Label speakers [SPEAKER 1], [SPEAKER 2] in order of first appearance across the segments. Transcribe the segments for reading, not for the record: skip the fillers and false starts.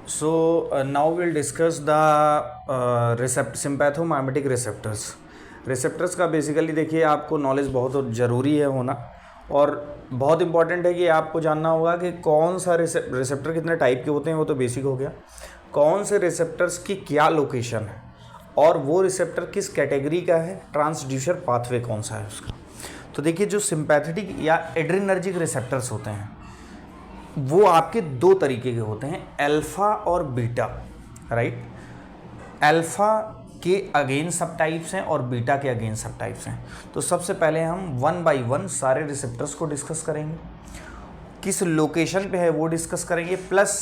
[SPEAKER 1] So now we'll discuss the sympathomimetic receptors. Receptors का basically देखिए आपको नॉलेज बहुत ज़रूरी है होना, और बहुत इंपॉर्टेंट है कि आपको जानना होगा कि कौन सा रिसेप्टर कितने टाइप के होते हैं, वो तो बेसिक हो गया। कौन से रिसेप्टर्स की क्या लोकेशन है और वो रिसेप्टर किस कैटेगरी का है, ट्रांसड्यूसर पाथवे कौन सा है उसका। तो देखिए जो सिंपैथेटिक या एड्रिनर्जिक रिसेप्टर्स होते हैं वो आपके दो तरीके के होते हैं, अल्फ़ा और बीटा, राइट। अल्फ़ा के अगेन सब टाइप्स हैं और बीटा के अगेन सब टाइप्स हैं। तो सबसे पहले हम वन बाय वन सारे रिसेप्टर्स को डिस्कस करेंगे, किस लोकेशन पे है वो डिस्कस करेंगे। प्लस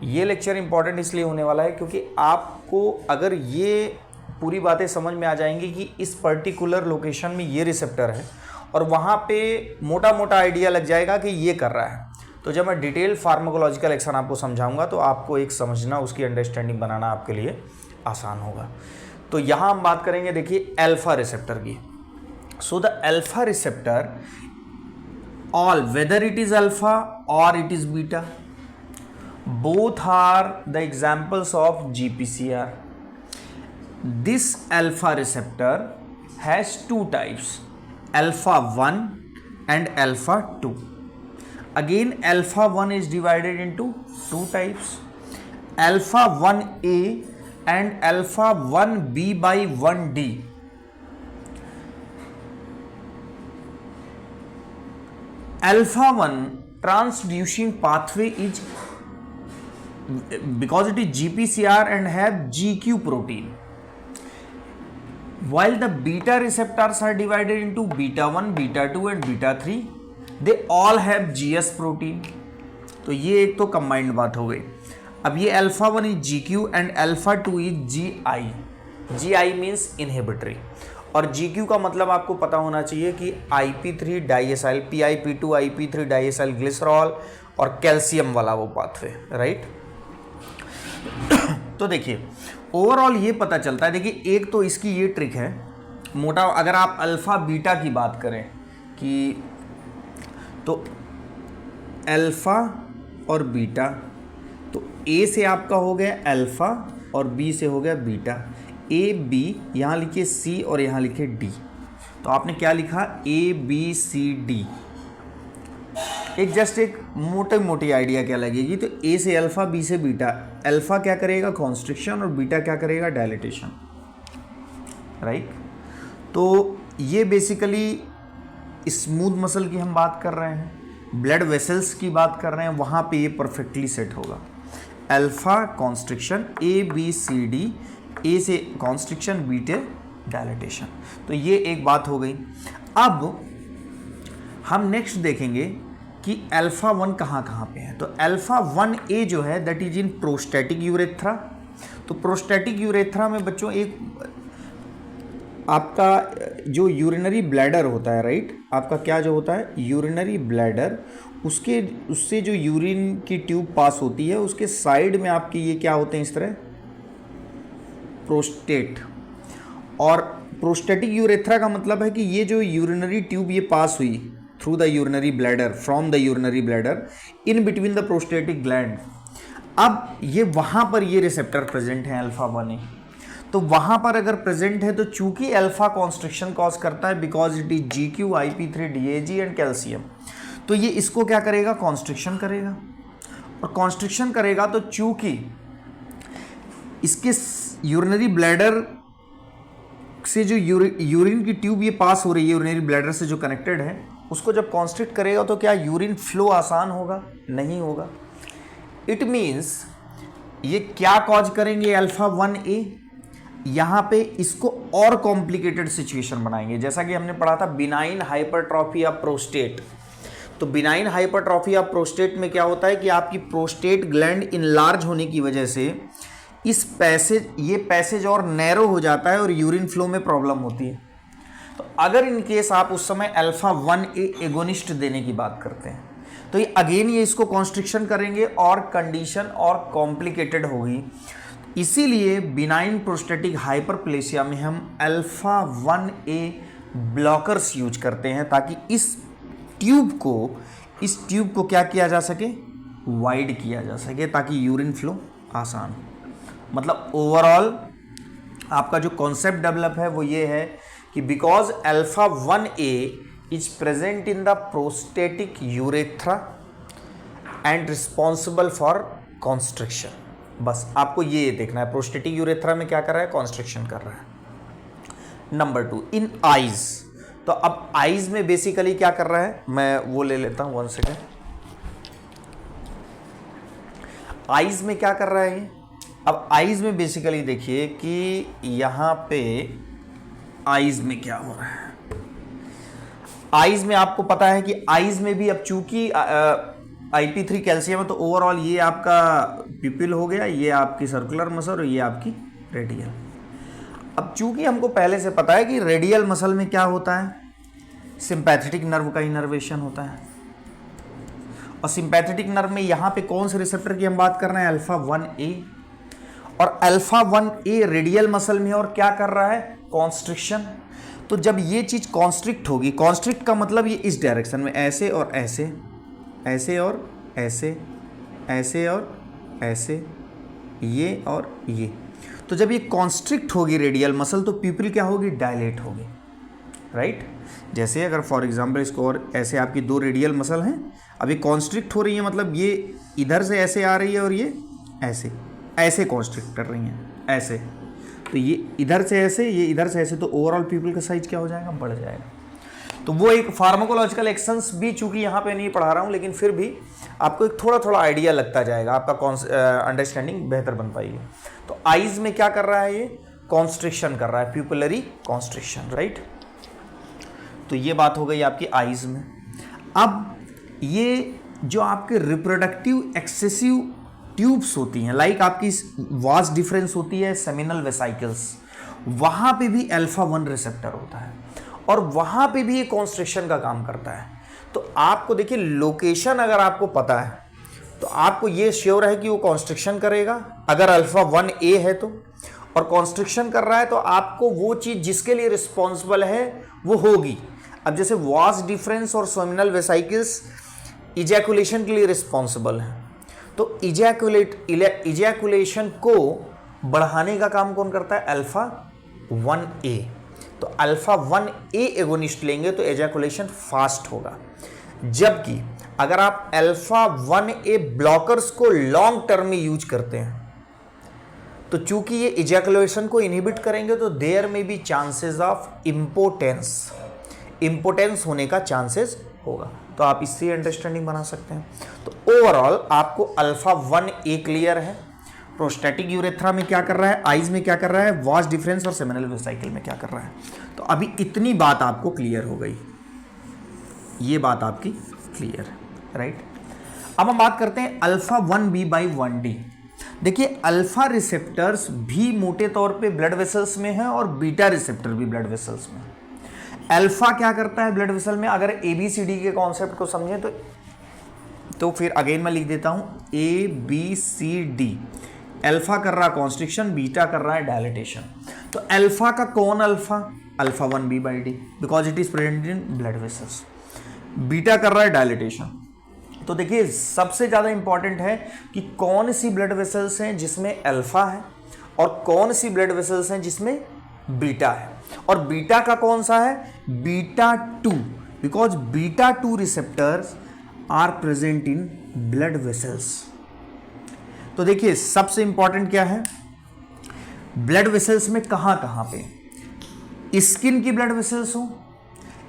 [SPEAKER 1] ये लेक्चर इंपॉर्टेंट इसलिए होने वाला है क्योंकि आपको अगर ये पूरी बातें समझ में आ जाएंगी कि इस पर्टिकुलर लोकेशन में ये रिसेप्टर है और वहाँ पे मोटा मोटा आइडिया लग जाएगा कि ये कर रहा है, तो जब मैं डिटेल फार्माकोलॉजिकल एक्शन आपको समझाऊंगा तो आपको एक समझना, उसकी अंडरस्टैंडिंग बनाना आपके लिए आसान होगा। तो यहाँ हम बात करेंगे देखिए अल्फा रिसेप्टर की। So the alpha receptor, all whether it is alpha और it is beta, both are the examples of GPCR. This alpha receptor has two types, alpha 1 and alpha 2. Again alpha 1 is divided into two types, alpha 1A and alpha 1B by 1D. Alpha 1 transducing pathway is, because it is GPCR and have GQ protein, while the beta receptors are divided into beta 1, beta 2 and beta 3, they all have GS protein. तो ये एक तो combined बात हो गई। अब ये alpha 1 is GQ and alpha 2 is GI। GI means inhibitory, और GQ का मतलब आपको पता होना चाहिए कि IP3 diacyl, PIP2 IP3 diacyl glycerol और कैल्शियम वाला वो पाथवे, राइट। तो देखिए ओवरऑल ये पता चलता है, देखिए एक तो इसकी ये ट्रिक है मोटा, अगर आप अल्फ़ा बीटा की बात करें कि तो अल्फ़ा और बीटा, तो ए से आपका हो गया अल्फ़ा और बी से हो गया बीटा। ए बी, यहाँ लिखिए सी और यहाँ लिखिए डी, तो आपने क्या लिखा ABCD। एक जस्ट एक मोटी आइडिया क्या लगेगी, तो ए से अल्फ़ा बी से बीटा। अल्फ़ा क्या करेगा कॉन्स्ट्रिक्शन और बीटा क्या करेगा डायलेटेशन, राइट। तो ये बेसिकली स्मूथ मसल की हम बात कर रहे हैं, ब्लड वेसल्स की बात कर रहे हैं, वहाँ पे ये परफेक्टली सेट होगा। अल्फ़ा कॉन्स्ट्रिक्शन, ABCD, ए से कॉन्स्ट्रिक्शन बीटे डायलेटेशन। तो ये एक बात हो गई। अब हम नेक्स्ट देखेंगे कि अल्फ़ा 1 कहाँ पे है। तो अल्फ़ा 1A जो है that is in prostatic urethra. तो प्रोस्टैटिक यूरेथ्रा में बच्चों एक आपका जो यूरिनरी ब्लैडर होता है, राइट, आपका क्या जो होता है यूरिनरी ब्लैडर, उससे जो यूरिन की ट्यूब पास होती है उसके साइड में आपके ये क्या होते हैं इस तरह, प्रोस्टेट। और प्रोस्टैटिक यूरेथ्रा का मतलब है कि ये जो यूरिनरी ट्यूब ये पास हुई through the urinary bladder, from the urinary bladder in between the prostatic gland. अब ये वहाँ पर ये रिसेप्टर प्रेजेंट है अल्फ़ा 1A। तो वहाँ पर अगर प्रेजेंट है तो चूंकि अल्फ़ा कॉन्स्ट्रिक्शन कॉज करता है because it is GQ, IP3, DAG and calcium, तो ये इसको क्या करेगा कॉन्स्ट्रिक्शन करेगा, और कॉन्स्ट्रिक्शन करेगा तो चूंकि इसके यूरिनरी ब्लैडर से जो यूरिन की ट्यूब ये पास हो रही है यूरिनरी ब्लैडर से जो कनेक्टेड है, उसको जब कॉन्स्ट्रिक्ट करेगा तो क्या यूरिन फ्लो आसान होगा, नहीं होगा। इट मीन्स ये क्या कॉज करेंगे अल्फ़ा 1A, यहाँ पे इसको और कॉम्प्लिकेटेड सिचुएशन बनाएंगे। जैसा कि हमने पढ़ा था बिनाइन हाइपरट्रॉफी ऑफ प्रोस्टेट। तो बिनाइन हाइपरट्रॉफी ऑफ प्रोस्टेट में क्या होता है कि आपकी प्रोस्टेट ग्लैंड इनलार्ज होने की वजह से ये पैसेज और नैरो हो जाता है और यूरिन फ्लो में प्रॉब्लम होती है। तो अगर इन केस आप उस समय अल्फ़ा 1A एगोनिस्ट देने की बात करते हैं तो ये अगेन ये इसको कॉन्स्ट्रिक्शन करेंगे और कंडीशन और कॉम्प्लिकेटेड होगी। इसीलिए बिनाइन प्रोस्टेटिक हाइपरप्लेसिया में हम अल्फ़ा 1A ब्लॉकर्स यूज करते हैं ताकि इस ट्यूब को क्या किया जा सके, वाइड किया जा सके, ताकि यूरिन फ्लो आसान। मतलब ओवरऑल आपका जो कॉन्सेप्ट डेवलप है वो ये है कि because alpha 1A is present in the prostatic urethra and responsible for constriction. बस आपको ये देखना है प्रोस्टेटिक यूरेथ्रा में क्या कर रहा है, कॉन्स्ट्रिक्शन कर रहा है। नंबर 2 इन आइज, तो अब आइज में बेसिकली क्या कर रहा है, मैं वो ले लेता हूं 1 सेकेंड। आइज में क्या कर रहा है ये, अब आइज में बेसिकली देखिए कि यहां पे आइज में क्या हो रहा है। आइज में आपको पता है कि आइज में भी अब चूंकि IP3 कैल्शियम है तो ओवरऑल ये आपका पिपिल हो गया, ये आपकी सर्कुलर मसल और ये आपकी रेडियल। अब चूंकि हमको पहले से पता है कि रेडियल मसल में क्या होता है, सिंपैथेटिक नर्व का इनर्वेशन होता है, और सिंपैथेटिक नर्व में यहाँ पे कौन से रिसेप्टर की हम बात कर रहे हैं, अल्फा 1A। और अल्फा 1A रेडियल मसल में और क्या कर रहा है, कॉन्स्ट्रिक्शन। तो जब ये चीज कॉन्स्ट्रिक्ट होगी, कॉन्स्ट्रिक्ट का मतलब ये इस डायरेक्शन में ऐसे और ऐसे, ऐसे और ऐसे, ऐसे और ऐसे, ये और ये। तो जब ये कॉन्स्ट्रिक्ट होगी रेडियल मसल तो प्यूपिल क्या होगी, डायलेट होगी, राइट। जैसे अगर फॉर एग्जांपल इसको और ऐसे आपकी 2 रेडियल मसल हैं, अभी कॉन्स्ट्रिक्ट हो रही है, मतलब ये इधर से ऐसे आ रही है और ये ऐसे ऐसे कॉन्स्ट्रिक्ट कर रही हैं ऐसे, तो ये इधर से ऐसे, ये इधर से ऐसे, तो ओवरऑल प्यूपिल का साइज क्या हो जाएगा, बढ़ जाएगा। तो वो एक फार्माकोलॉजिकल एक्शंस भी चूंकि यहाँ पे नहीं पढ़ा रहा हूँ, लेकिन फिर भी आपको एक थोड़ा थोड़ा आइडिया लगता जाएगा, आपका अंडरस्टैंडिंग बेहतर बन पाएगी। तो आइज में क्या कर रहा है, ये कॉन्स्ट्रिक्शन कर रहा है, प्यूपिलरी कॉन्स्ट्रिक्शन, राइट। तो ये बात हो गई आपकी आइज में। अब ये जो आपके रिप्रोडक्टिव एक्सेसिव ट्यूब्स होती हैं, लाइक आपकी वास डिफरेंस होती है सेमिनल वेसाइकल्स, वहां पे भी अल्फा 1 रिसेप्टर होता है और वहां पे भी ये कॉन्स्ट्रिक्शन का काम करता है। तो आपको देखिए लोकेशन अगर आपको पता है तो आपको ये श्योर है कि वो कॉन्स्ट्रिक्शन करेगा अगर अल्फा 1A है तो, और कॉन्स्ट्रिक्शन कर रहा है तो आपको वो चीज जिसके लिए रिस्पॉन्सिबल है वो होगी। अब जैसे वास डिफरेंस और सेमिनल वेसाइकल्स इजैकुलेशन के लिए रिस्पॉन्सिबल है, तो इजैकुलेशन को बढ़ाने का काम कौन करता है, अल्फा 1A। तो अल्फा 1A एगोनिस्ट लेंगे तो इजैकुलेशन फास्ट होगा, जबकि अगर आप अल्फा 1A ब्लॉकर्स को लॉन्ग टर्म में यूज करते हैं तो चूंकि ये इजैकुलेशन को इनहिबिट करेंगे तो देयर में भी चांसेस ऑफ इम्पोटेंस होने का चांसेस होगा। तो आप इससे अंडरस्टैंडिंग बना सकते हैं। तो ओवरऑल आपको अल्फा 1A क्लियर है, प्रोस्टेटिक यूरेथ्रा में क्या कर रहा है, आइज में क्या कर रहा है, वास डिफरेंस और सेमिनल वेसाइकल में क्या कर रहा है। तो अभी इतनी बात आपको क्लियर हो गई, ये बात आपकी क्लियर है, राइट। अब हम बात करते हैं अल्फा 1B बाई 1D। देखिए अल्फा रिसेप्टर्स भी मोटे तौर पे ब्लड वेसल्स में है और बीटा रिसेप्टर भी ब्लड वेसल्स में है। अल्फा क्या करता है ब्लड वेसल में, अगर ABCD के कॉन्सेप्ट को समझें तो फिर अगेन मैं लिख देता हूं ABCD। अल्फा कर रहा है कॉन्स्ट्रिक्शन, बीटा कर रहा है डायलिटेशन। तो अल्फा का कौन alpha, alpha 1B by D because it is present in blood vessels. Beta कर रहा है डायलिटेशन। तो देखिए सबसे ज्यादा इंपॉर्टेंट है कि कौन सी ब्लड वेसल्स हैं जिसमें अल्फा है और कौन सी ब्लड वेसल्स हैं जिसमें बीटा है, और बीटा का कौन सा है, beta 2, because beta 2 receptors are present in blood vessels. तो देखिए सबसे इंपॉर्टेंट क्या है, ब्लड वेसल्स में कहां कहां पे, स्किन की ब्लड वेसल्स हो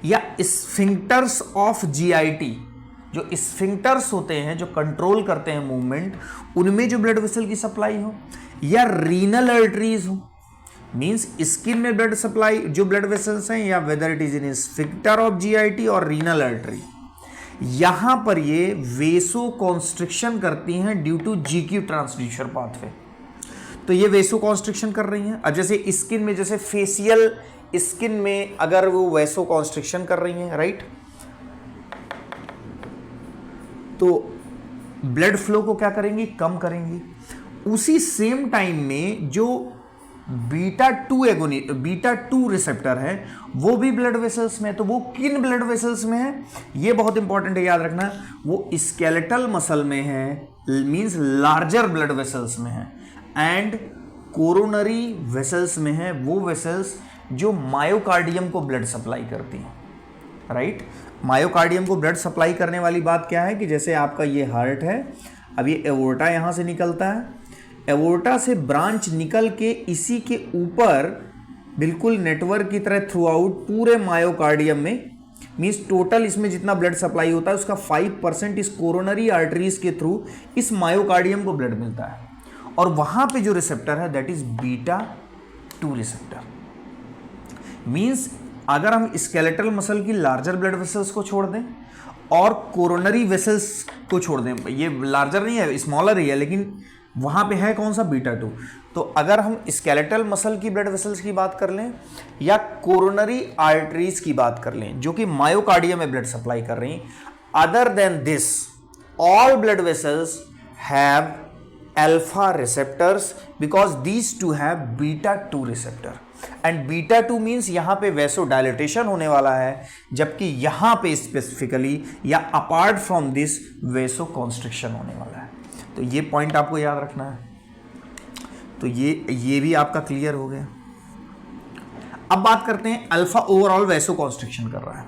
[SPEAKER 1] या स्फिंक्टर्स ऑफ GIT, जो स्फिंक्टर्स होते हैं जो कंट्रोल करते हैं मूवमेंट, उनमें जो ब्लड वेसल की सप्लाई हो, या रीनल आर्टरीज हो, मींस स्किन में ब्लड सप्लाई जो ब्लड वेसल्स हैं, या whether it is in sphincter of GIT और रीनल आर्टरी, यहां पर ये वेसो कॉन्स्ट्रिक्शन करती हैं due to GQ transducer pathway. तो ये वेसो कॉन्स्ट्रिक्शन कर रही हैं। अब जैसे स्किन में, जैसे फेशियल स्किन में अगर वो वेसो कॉन्स्ट्रिक्शन कर रही हैं, राइट, तो ब्लड फ्लो को क्या करेंगी, कम करेंगी। उसी सेम टाइम में जो बीटा 2 रिसेप्टर है वो भी ब्लड वेसल्स में है। तो वो किन ब्लड वेसल्स में है, ये बहुत इंपॉर्टेंट है, याद रखना। वो स्केलेटल मसल में है मीन्स लार्जर ब्लड वेसल्स में है, एंड कोरोनरी वेसल्स में है वो वेसल्स जो मायोकार्डियम को ब्लड सप्लाई करती हैं, राइट। मायोकार्डियम को ब्लड सप्लाई करने वाली बात क्या है कि जैसे आपका ये हार्ट है, अब ये एवोर्टा यहाँ से निकलता है, एवोर्टा से ब्रांच निकल के इसी के ऊपर बिल्कुल नेटवर्क की तरह थ्रू आउट पूरे मायोकार्डियम में, मीन्स टोटल इसमें जितना ब्लड सप्लाई होता है उसका 5% इस कोरोनरी आर्टरीज के थ्रू इस मायोकार्डियम को ब्लड मिलता है, और वहां पे जो रिसेप्टर है that is beta 2 receptor. Means अगर हम स्केलेटल मसल की लार्जर ब्लड वेसल्स को छोड़ दें और कोरोनरी वेसल्स को छोड़ दें, ये लार्जर नहीं है, स्मॉलर ही है, लेकिन वहां पे है कौन सा, बीटा 2। तो अगर हम स्केलेटल मसल की ब्लड वेसल्स की बात कर लें या कोरोनरी आर्टरीज की बात कर लें जो कि मायोकार्डियम में ब्लड सप्लाई कर रही, other than this all blood vessels have alpha receptors because these two have beta 2 receptor, and beta 2 means यहां पे वैसो डायलेटेशन होने वाला है, जबकि यहां पे स्पेसिफिकली या apart from this vaso constriction होने वाला है। तो ये पॉइंट आपको याद रखना है। तो ये भी आपका क्लियर हो गया। अब बात करते हैं अल्फा ओवरऑल वैसो कॉन्स्ट्रिक्शन कर रहा है।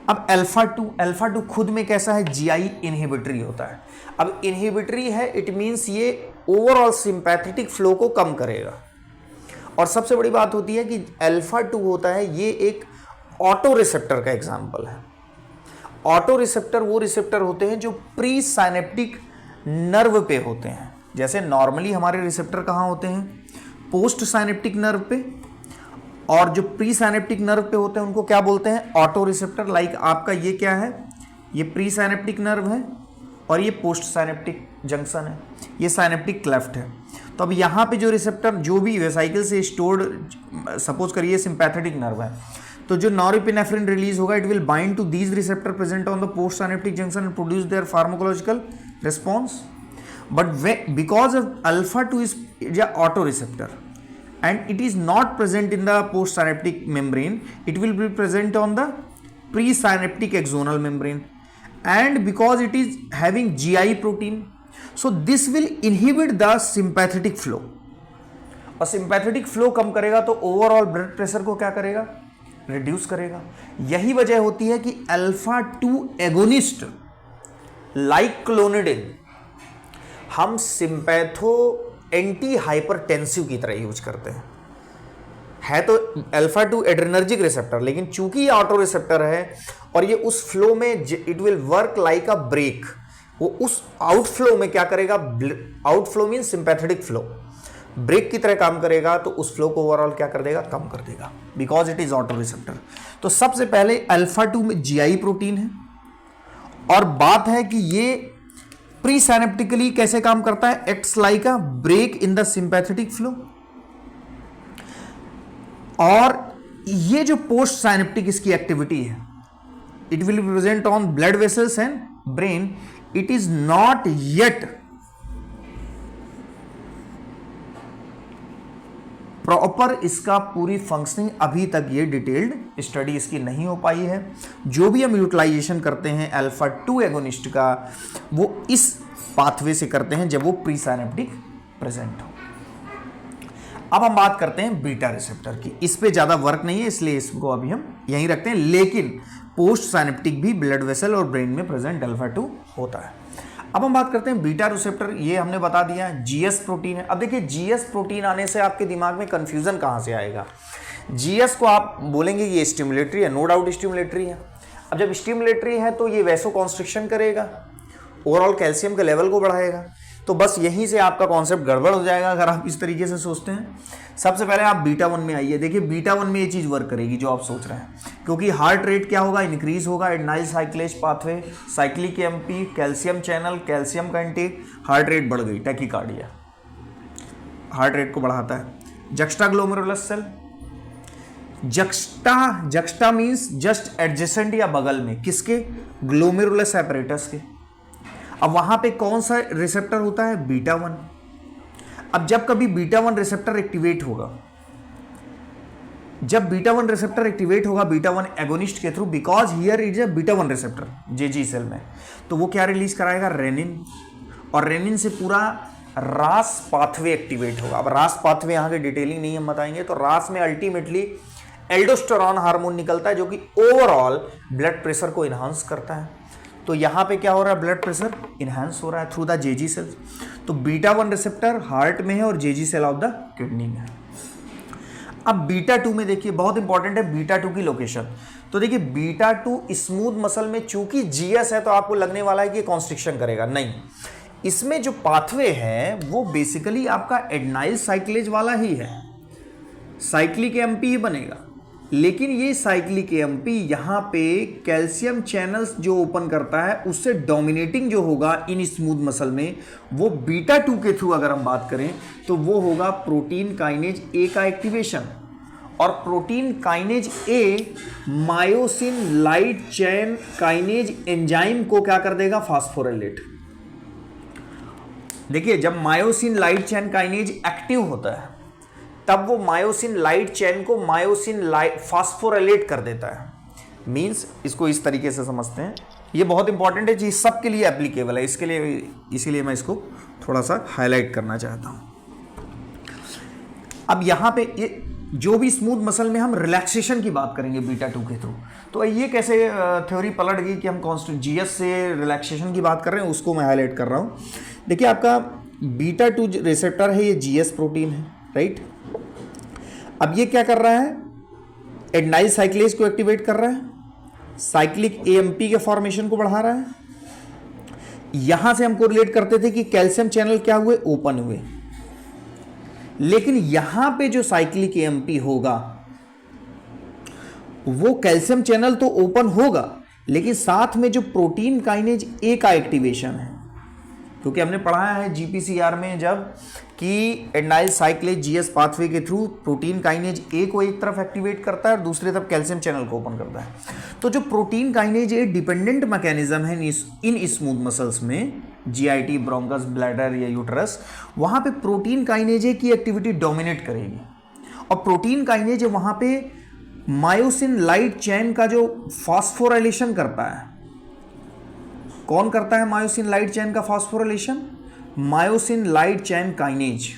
[SPEAKER 1] अब अल्फा 2 खुद में कैसा है, जीआई इनहिबिटरी होता है। अब इनहिबिटरी है, इट मीन्स ये ओवरऑल सिंपैथेटिक फ्लो को कम करेगा, और सबसे बड़ी बात होती है कि अल्फा 2 होता है ये एक ऑटो रिसेप्टर का एग्जाम्पल है। ऑटो रिसेप्टर वो रिसेप्टर होते हैं जो प्री साइनेप्टिक नर्व पे होते हैं। जैसे नॉर्मली हमारे रिसेप्टर कहाँ होते हैं, पोस्ट साइनेप्टिक नर्व पे, और जो प्री साइनेप्टिक नर्व पे होते हैं उनको क्या बोलते हैं, ऑटो रिसेप्टर। लाइक आपका ये क्या है, ये प्री साइनेप्टिक नर्व है और ये पोस्ट साइनेप्टिक जंक्शन है, ये साइनेप्टिक क्लेफ्ट है। तो अब यहाँ पे जो रिसेप्टर जो भी वेसाइकिल से स्टोर्ड, सपोज करिए सिंपैथेटिक नर्व है, तो जो नॉरएपिनेफ्रिन रिलीज होगा it will bind to these receptor present on the post synaptic junction and produce their pharmacological response. But because of alpha 2 is a autoreceptor and it is not present in the postsynaptic membrane, it will be present on the presynaptic axonal membrane, and because it is having GI protein, so this will inhibit the sympathetic flow, और sympathetic flow कम करेगा तो overall blood pressure को क्या करेगा, reduce करेगा। यही वजह होती है कि अल्फा 2 एगोनिस्ट लाइक क्लोनिडिन हम सिंपैथो एंटी हाइपरटेंसिव की तरह यूज करते हैं। है तो अल्फा 2 एड्रेनर्जिक रिसेप्टर, लेकिन चूंकि ये ऑटो रिसेप्टर है और ये उस फ्लो में it will work like a brake, वो उस आउटफ्लो में क्या करेगा, outflow mean sympathetic flow, brake की तरह काम करेगा, तो उस फ्लो को ओवरऑल क्या कर देगा, कम कर देगा, because it is auto receptor. तो सबसे पहले अल्फा 2 में जीआई प्रोटीन है, और बात है कि ये प्री साइनेप्टिकली कैसे काम करता है, acts like a brake in the sympathetic flow. और ये जो पोस्ट साइनेप्टिक इसकी एक्टिविटी है, it will be present on blood vessels and brain, it is not yet proper, इसका पूरी फंक्शनिंग अभी तक ये डिटेल्ड स्टडी इसकी नहीं हो पाई है। जो भी हम यूटिलाइजेशन करते हैं अल्फा 2 एगोनिस्ट का, वो इस पाथवे से करते हैं जब वो प्री साइनेप्टिक प्रेजेंट हो। अब हम बात करते हैं बीटा रिसेप्टर की। इस पे ज़्यादा वर्क नहीं है, इसलिए इसको अभी हम यहीं रखते हैं, लेकिन पोस्ट साइनेप्टिक भी ब्लड वेसल और ब्रेन में प्रेजेंट अल्फा 2 होता है। अब हम बात करते हैं बीटा रिसेप्टर, ये हमने बता दिया जीएस प्रोटीन है। अब देखिए जीएस प्रोटीन आने से आपके दिमाग में कंफ्यूजन कहाँ से आएगा। जीएस को आप बोलेंगे ये स्टिमुलेटरी है, नो डाउट स्टिमुलेटरी है। अब जब स्टिमुलेटरी है तो ये वैसो कॉन्स्ट्रिक्शन करेगा, ओवरऑल कैल्शियम के लेवल को बढ़ाएगा, तो बस यहीं से आपका कॉन्सेप्ट गड़बड़ हो जाएगा अगर आप इस तरीके से सोचते हैं। सबसे पहले आप बीटा 1 में आइए। देखिए बीटा 1 में ये चीज़ वर्क करेगी जो आप सोच रहे हैं, क्योंकि हार्ट रेट क्या होगा, इंक्रीज होगा, adenyl cyclase pathway, cyclic MP, calcium channel, calcium का इंटेक, हार्ट रेट बढ़ गई, टैकीकार्डिया हार्ट रेट को बढ़ाता है। Juxta glomerulus cell, juxta means just adjacent या बगल में, किसके, ग्लोमेरुलस एपरेटस के। अब वहां पे कौन सा रिसेप्टर होता है, बीटा 1। अब जब कभी बीटा 1 रिसेप्टर एक्टिवेट होगा, जब बीटा 1 रिसेप्टर एक्टिवेट होगा बीटा 1 एगोनिस्ट के through, because here is a beta 1 receptor JG cell में, तो वो क्या रिलीज कराएगा, रेनिन, और रेनिन से पूरा रास पाथवे एक्टिवेट होगा। अब रास पाथवे यहाँ की डिटेलिंग नहीं हम बताएंगे। तो रास में अल्टीमेटली एल्डोस्टेरॉन हार्मोन निकलता है जो कि ओवरऑल ब्लड प्रेशर को इन्हांस करता है। तो यहाँ पे क्या हो रहा है, ब्लड प्रेशर इन्हांस हो रहा है थ्रू द जेजी सेल्स। तो बीटा 1 रिसेप्टर हार्ट में है और JG cell of the kidney में है। अब बीटा 2 में देखिए बहुत इंपॉर्टेंट है बीटा 2 की लोकेशन। तो देखिए बीटा 2 स्मूथ मसल में चूंकि जीएस है तो आपको लगने वाला है कि कॉन्स्ट्रिक्शन करेगा, नहीं। इसमें जो पाथवे है वो बेसिकली आपका एडेनाइल साइक्लेज वाला ही है, साइक्लिक एमपी ही बनेगा। लेकिन ये साइक्लिक एमपी यहाँ पे कैल्शियम चैनल्स जो ओपन करता है उससे डोमिनेटिंग जो होगा इन स्मूथ मसल में वो बीटा 2 के थ्रू अगर हम बात करें तो वो होगा प्रोटीन काइनेज ए का एक्टिवेशन। और प्रोटीन काइनेज ए myosin light chain kinase enzyme को क्या कर देगा, फास्फोराइलेट। देखिए जब myosin light chain kinase active होता है तब वो मायोसिन लाइट चेन को मायोसिन लाइट फास्फोराइलेट कर देता है। मींस इसको इस तरीके से समझते हैं, ये बहुत इंपॉर्टेंट है जी, सबके लिए एप्लीकेबल है, इसके लिए इसीलिए मैं इसको थोड़ा सा हाईलाइट करना चाहता हूं। अब यहां पे ये जो भी स्मूथ मसल में हम रिलैक्सेशन की बात करेंगे बीटा 2 के थ्रू, तो ये कैसे थ्योरी पलट गई कि हम कॉन्स्टेंट जीएस से रिलैक्सेशन की बात कर रहे हैं, उसको मैं हाईलाइट कर रहा हूं। देखिए आपका बीटा 2 रिसेप्टर है, ये जीएस प्रोटीन है, राइट। अब ये क्या कर रहा है, एडेनाइल साइक्लेज को एक्टिवेट कर रहा है, साइक्लिक एएमपी के फॉर्मेशन को बढ़ा रहा है। यहां से हम कोरिलेट करते थे कि कैल्शियम चैनल क्या हुए, ओपन हुए। लेकिन यहां पे जो साइक्लिक एएमपी होगा वो कैल्शियम चैनल तो ओपन होगा लेकिन साथ में जो प्रोटीन काइनेज ए का एक्टिवेशन है, क्योंकि हमने पढ़ाया है जीपीसीआर में जब कि एडेनाइल साइक्लेज जीएस पाथवे के थ्रू प्रोटीन काइनेज ए को एक तरफ एक्टिवेट करता है और दूसरी तरफ कैल्शियम चैनल को ओपन करता है। तो जो प्रोटीन काइनेज ए डिपेंडेंट मैकेनिज्म है इन स्मूथ मसल्स में, जीआईटी, ब्रोंकस, ब्लैडर या यूटरस, वहां पे प्रोटीन काइनेज ए की एक्टिविटी डोमिनेट करेगी। और प्रोटीन काइनेज वहां पे मायोसिन लाइट चेन का जो फास्फोराइलेशन करता है, कौन करता है मायोसिन लाइट चेन का phosphorylation, myosin light chain kinase.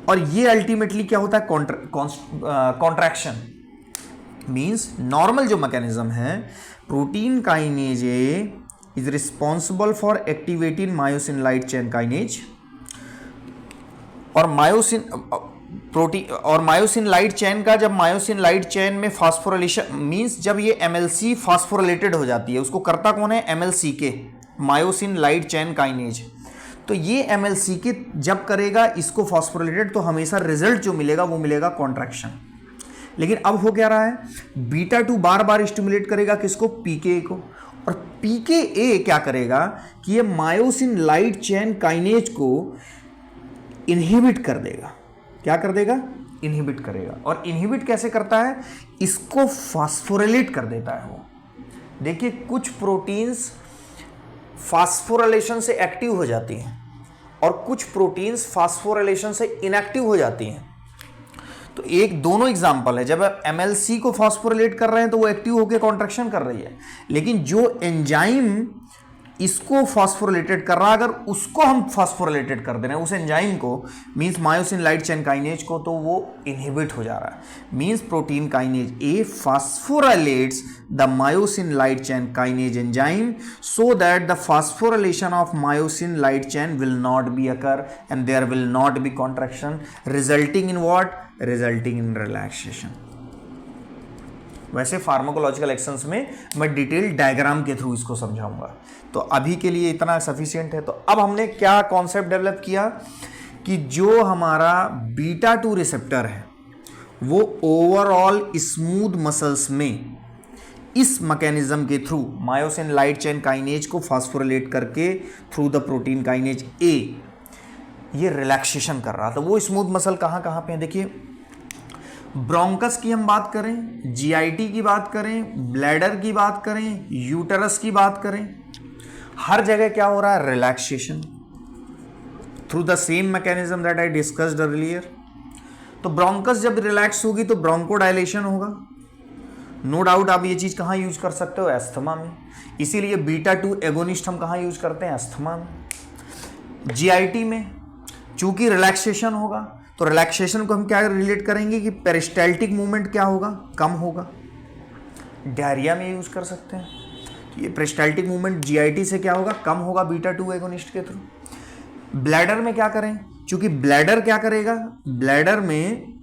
[SPEAKER 1] और ये अल्टीमेटली क्या होता है, कॉन्ट्रैक्शन। मींस नॉर्मल जो मैकेनिज्म है, protein kinase A is responsible for activating myosin light chain kinase. और मायोसिन लाइट चेन का, जब मायोसिन लाइट चेन में फास्फोराइलेशन, मींस जब ये एमएलसी फास्फोराइलेटेड हो जाती है, उसको करता कौन है, एमएलसी के, मायोसिन लाइट चेन काइनेज। तो ये एमएलसी के जब करेगा इसको फास्फोराइलेटेड, तो हमेशा रिजल्ट जो मिलेगा वो मिलेगा कॉन्ट्रैक्शन। लेकिन अब हो क्या रहा है, बीटा 2 बार बार स्टिमुलेट करेगा किसको, पीके को। और पीके क्या करेगा कि ये मायोसिन लाइट चेन काइनेज को इनहिबिट कर देगा। क्या कर देगा, इनहिबिट करेगा। और इनहिबिट कैसे करता है, इसको फास्फोराइलेट कर देता है वो। देखिए कुछ प्रोटीन्स फास्फोराइलेशन से एक्टिव हो जाती हैं और कुछ प्रोटीन्स फास्फोराइलेशन से इनएक्टिव हो जाती हैं। तो एक दोनों एग्जांपल है, जब एमएलसी को फास्फोराइलेट कर रहे हैं तो वो एक्टिव होकर कॉन्ट्रैक्शन कर रही है, लेकिन जो एंजाइम इसको फास्फोराइलेटेड कर रहा है, अगर उसको हम फास्फोराइलेटेड कर दे रहे हैं उस एंजाइम को, means myosin light chain kinase को, तो वो इनहिबिट हो जा रहा है। Means protein kinase A phosphorylates the myosin light chain kinase enzyme so that the phosphorylation of myosin light chain will not be occur and there will not be contraction, resulting in what, resulting in relaxation. वैसे pharmacological actions में मैं detail diagram के through इसको समझाऊंगा, तो अभी के लिए इतना सफिशिएंट है। तो अब हमने क्या कॉन्सेप्ट डेवलप किया कि जो हमारा बीटा 2 रिसेप्टर है वो ओवरऑल स्मूथ मसल्स में इस मैकेनिज्म के through myosin light chain kinase को फास्फोराइलेट करके थ्रू द प्रोटीन काइनेज ए ये रिलैक्सेशन कर रहा था। वो स्मूथ मसल कहाँ कहाँ पे हैं, देखिए ब्रोंकस की हम बात करें, जीआईटी की बात करें, ब्लैडर की बात करें, यूटरस की बात करें, हर जगह क्या हो रहा है, relaxation through the same mechanism that I discussed earlier. तो ब्रोंकस जब रिलैक्स होगी तो ब्रोंकोडायलेशन होगा, नो डाउट आप ये चीज़ कहाँ यूज कर सकते हो, एस्थमा में। इसीलिए बीटा 2 एगोनिस्ट हम कहाँ यूज करते हैं, एस्थमा में। जीआईटी में चूंकि रिलैक्सेशन होगा तो रिलैक्सेशन को हम क्या रिलेट करेंगे कि पेरिस्टाल्टिक मूवमेंट क्या होगा, कम होगा। डायरिया में यूज कर सकते हैं, ये पेरिस्टाल्टिक मूवमेंट जीआईटी से क्या होगा, कम होगा बीटा 2 एगोनिस्ट के थ्रू। ब्लैडर में क्या करें, चूंकि ब्लैडर क्या करेगा, ब्लैडर में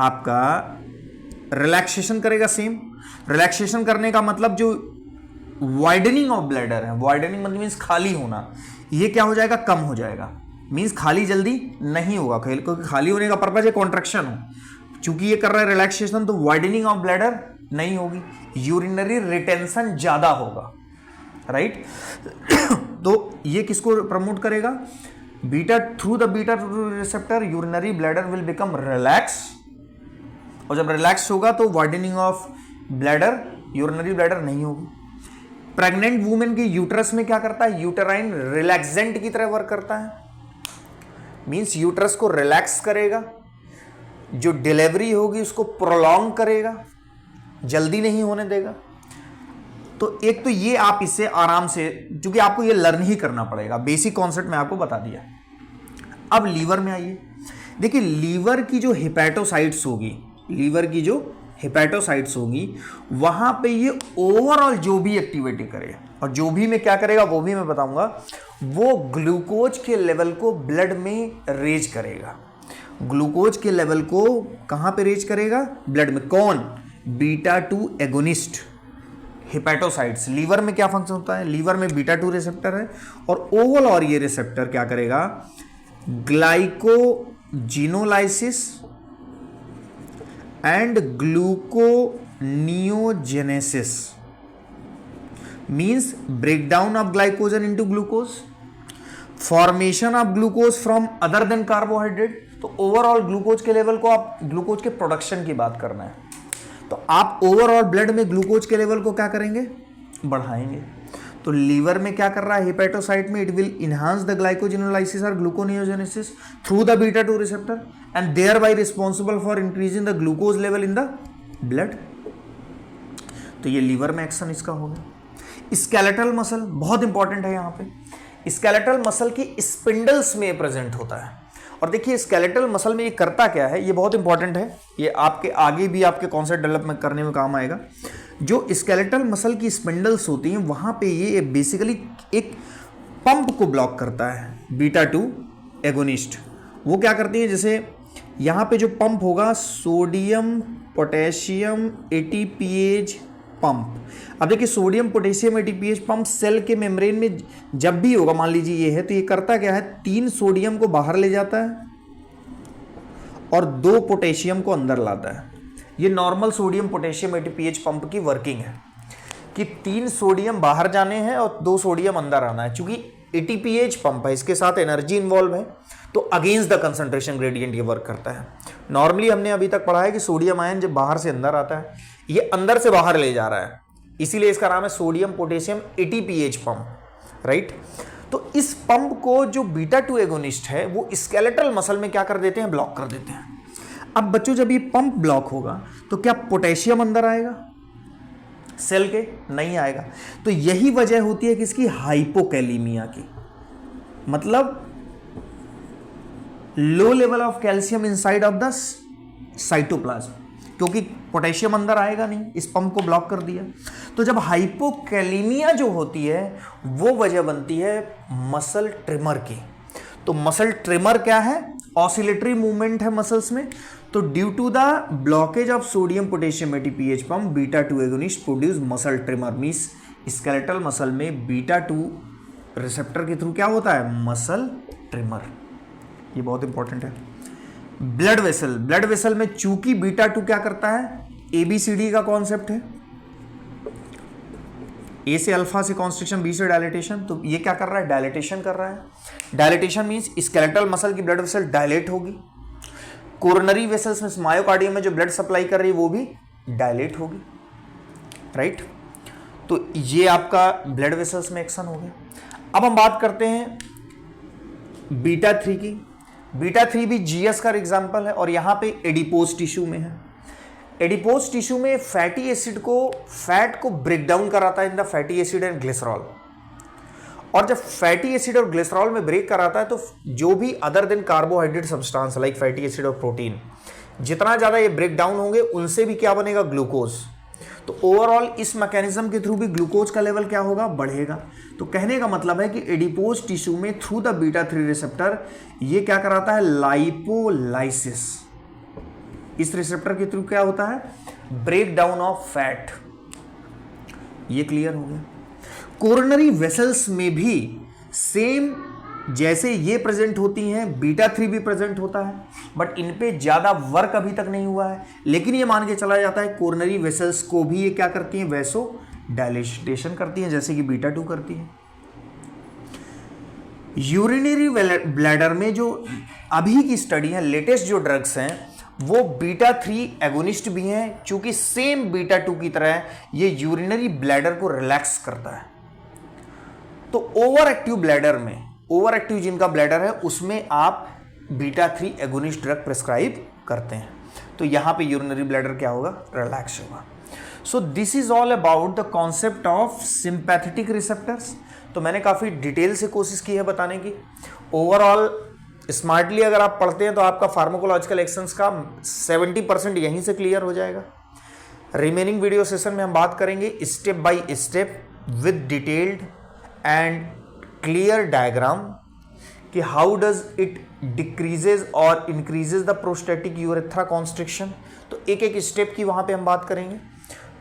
[SPEAKER 1] आपका रिलैक्सेशन करेगा। सेम रिलैक्सेशन करने का मतलब जो वाइडनिंग ऑफ ब्लैडर है, वाइडनिंग मतलब मीन्स खाली होना, ये क्या हो जाएगा, कम हो जाएगा। मीन्स खाली जल्दी नहीं होगा, क्योंकि खाली होने का पर्पज है कॉन्ट्रैक्शन हो। चूंकि ये कर रहा है रिलैक्सेशन तो वाइडनिंग ऑफ ब्लैडर नहीं होगी, यूरिनरी रिटेंशन ज्यादा होगा, राइट। तो ये किसको प्रमोट करेगा, beta through the beta receptor urinary bladder will become relax, और जब रिलैक्स होगा तो widening of bladder, urinary bladder नहीं होगी। प्रेग्नेंट वुमेन के यूट्रस में क्या करता है, यूटेराइन रिलैक्सेंट की तरह वर्क करता है। मींस यूट्रस को रिलैक्स करेगा, जो डिलीवरी होगी उसको प्रोलॉन्ग करेगा, जल्दी नहीं होने देगा। तो एक तो ये आप इससे आराम से, क्योंकि आपको ये लर्न ही करना पड़ेगा, बेसिक कॉन्सेप्ट मैं आपको बता दिया। अब लीवर में आइए, देखिए लीवर की जो हेपेटोसाइट्स होगी, लीवर की जो हेपेटोसाइट्स होगी वहां पे ये ओवरऑल जो भी एक्टिविटी करे, और जो भी मैं क्या करेगा वो भी मैं बताऊंगा, वो ग्लूकोज के लेवल को ब्लड में रेज करेगा। ग्लूकोज के लेवल को कहां पे रेज करेगा, ब्लड में। कौन, बीटा 2 एगोनिस्ट हेपेटोसाइट्स। लीवर में क्या फंक्शन होता है, लीवर में बीटा 2 रिसेप्टर है, और ओवरऑल ये रिसेप्टर क्या करेगा, glycogenolysis and gluconeogenesis, means breakdown of glycogen into glucose, formation of glucose from other than carbohydrate. तो ओवरऑल ग्लूकोज के लेवल को, आप ग्लूकोज के प्रोडक्शन की बात करना है, तो आप ओवरऑल ब्लड में ग्लूकोज के लेवल को क्या करेंगे, बढ़ाएंगे। तो लीवर में क्या कर रहा है, हेपेटोसाइट में, it will enhance the glycogenolysis और gluconeogenesis through the beta 2 receptor and thereby responsible for increasing the glucose level in the blood. तो ये लीवर में एक्शन इसका होगा। स्केलेटल मसल बहुत इंपॉर्टेंट है यहाँ पे। स्केलेटल मसल की स्पिंडल्स में प्रेजेंट होता है, और देखिए स्केलेटल मसल में ये करता क्या है, ये बहुत इंपॉर्टेंट है, ये आपके आगे भी आपके कॉन्सेप्ट डेवलपमेंट करने में काम आएगा। जो स्केलेटल मसल की स्पिंडल्स होती हैं वहाँ पे ये बेसिकली एक पंप को ब्लॉक करता है, बीटा 2 एगोनिस्ट। वो क्या करती है, जैसे यहाँ पे जो पंप होगा, सोडियम पोटेशियम एटीपीएज पंप। अब देखिए sodium potassium ATPase pump cell के मेम्ब्रेन में जब भी होगा, मान लीजिए ये है, तो ये करता क्या है, 3 सोडियम को बाहर ले जाता है और 2 पोटेशियम को अंदर लाता है। ये normal sodium potassium ATPase pump की वर्किंग है कि 3 सोडियम बाहर जाने हैं और 2 सोडियम अंदर आना है। चूंकि एटीपीएच पंप है, इसके साथ एनर्जी इन्वॉल्व है, तो अगेंस्ट द कंसंट्रेशन ग्रेडियंट ये वर्क करता है। नॉर्मली हमने अभी तक पढ़ा है कि सोडियम आयन जब बाहर से अंदर आता है, ये अंदर से बाहर ले जा रहा है, इसीलिए इसका नाम है sodium potassium ATPase pump, right. तो इस पंप को जो बीटा 2 एगोनिस्ट है वो स्केलेटल मसल में क्या कर देते हैं, ब्लॉक कर देते हैं। अब बच्चों जब ये पंप ब्लॉक होगा तो क्या पोटेशियम अंदर आएगा सेल के, नहीं आएगा। तो यही वजह होती है किसकी, हाइपोकैलीमिया की, मतलब low level of calcium inside of the cytoplasm, क्योंकि पोटेशियम अंदर आएगा नहीं, इस पंप को ब्लॉक कर दिया। तो जब हाइपोकैलीमिया जो होती है वो वजह बनती है मसल ट्रिमर की। तो मसल ट्रिमर क्या है, ऑसिलेटरी मूवमेंट है मसल्स में। तो due to the blockage of sodium potassium ATPase pump, beta 2 agonist produce muscle tremor. Means skeletal muscle में बीटा 2 रिसेप्टर के थ्रू क्या होता है, मसल ट्रिमर। ये बहुत इंपॉर्टेंट है। ब्लड वेसल, ब्लड वेसल में चूंकि बीटा 2 क्या करता है, एबीसीडी का कॉन्सेप्ट है, ए से अल्फा से कॉन्स्ट्रिक्शन, बी से डायलेटेशन। तो ये क्या कर रहा है, डायलेटेशन कर रहा है। डायलेटेशन मींस स्केलेटल मसल की ब्लड वेसल डायलेट होगी। कोरोनरी वेसल्स में, मायोकार्डियम में जो ब्लड सप्लाई कर रही है वो भी डायलेट होगी, राइट। तो ये आपका ब्लड वेसल्स में एक्शन हो गया। अब हम बात करते हैं बीटा 3 की। बीटा 3 भी जीएस का एग्जाम्पल है, और यहां पे एडिपोज टिश्यू में है। एडिपोज टिश्यू में फैटी एसिड को फैट को ब्रेक डाउन कराता है in the fatty acid and glycerol, और जब फैटी एसिड और ग्लिसरॉल में ब्रेक कराता है तो जो भी other than carbohydrate substance like fatty acid और प्रोटीन, जितना ज़्यादा ये ब्रेक डाउन होंगे उनसे भी क्या बनेगा, ग्लूकोज। तो ओवरऑल इस मैकेनिज्म के थ्रू भी ग्लूकोज का लेवल क्या होगा, बढ़ेगा। तो कहने का मतलब है कि एडिपोज टिश्यू में थ्रू द बीटा 3 रिसेप्टर ये क्या कराता है, लाइपोलाइसिस। इस रिसेप्टर के थ्रू क्या होता है, ब्रेक डाउन ऑफ फैट। ये क्लियर हो गया। कोरोनरी वेसल्स में भी सेम जैसे ये प्रेजेंट होती हैं, बीटा 3 भी प्रेजेंट होता है, बट इन पे ज्यादा वर्क अभी तक नहीं हुआ है। लेकिन ये मान के चला जाता है कोरोनरी वेसल्स को भी ये क्या करती हैं, वैसो डायलेटेशन करती हैं, जैसे कि बीटा 2 करती है। यूरिनरी ब्लैडर में जो अभी की स्टडी है, लेटेस्ट जो ड्रग्स हैं, वो बीटा 3 एगोनिस्ट भी हैं, चूंकि सेम बीटा 2 की तरह ये यूरिनरी ब्लैडर को रिलैक्स करता है। तो ओवर एक्टिव ब्लैडर में, ओवर एक्टिव जिनका ब्लैडर है उसमें आप बीटा 3 एगोनिस्ट ड्रग प्रेस्क्राइब करते हैं, तो यहां पे यूरिनरी ब्लैडर क्या होगा, रिलैक्स होगा। So this is all about the concept of sympathetic receptors. तो मैंने काफ़ी डिटेल से कोशिश की है बताने की। ओवरऑल स्मार्टली अगर आप पढ़ते हैं तो आपका फार्माकोलॉजिकल एक्शंस का 70% यहीं से क्लियर हो जाएगा। रिमेनिंग वीडियो सेशन में हम बात करेंगे step by step with detailed and clear diagram कि हाउ डज इट डिक्रीजेज और increases the prostatic urethra constriction. तो एक एक स्टेप की वहाँ पे हम बात करेंगे।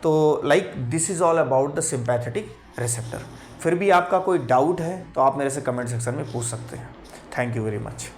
[SPEAKER 1] तो like this is all about the sympathetic receptor. फिर भी आपका कोई डाउट है तो आप मेरे से कमेंट सेक्शन में पूछ सकते हैं। Thank you very much.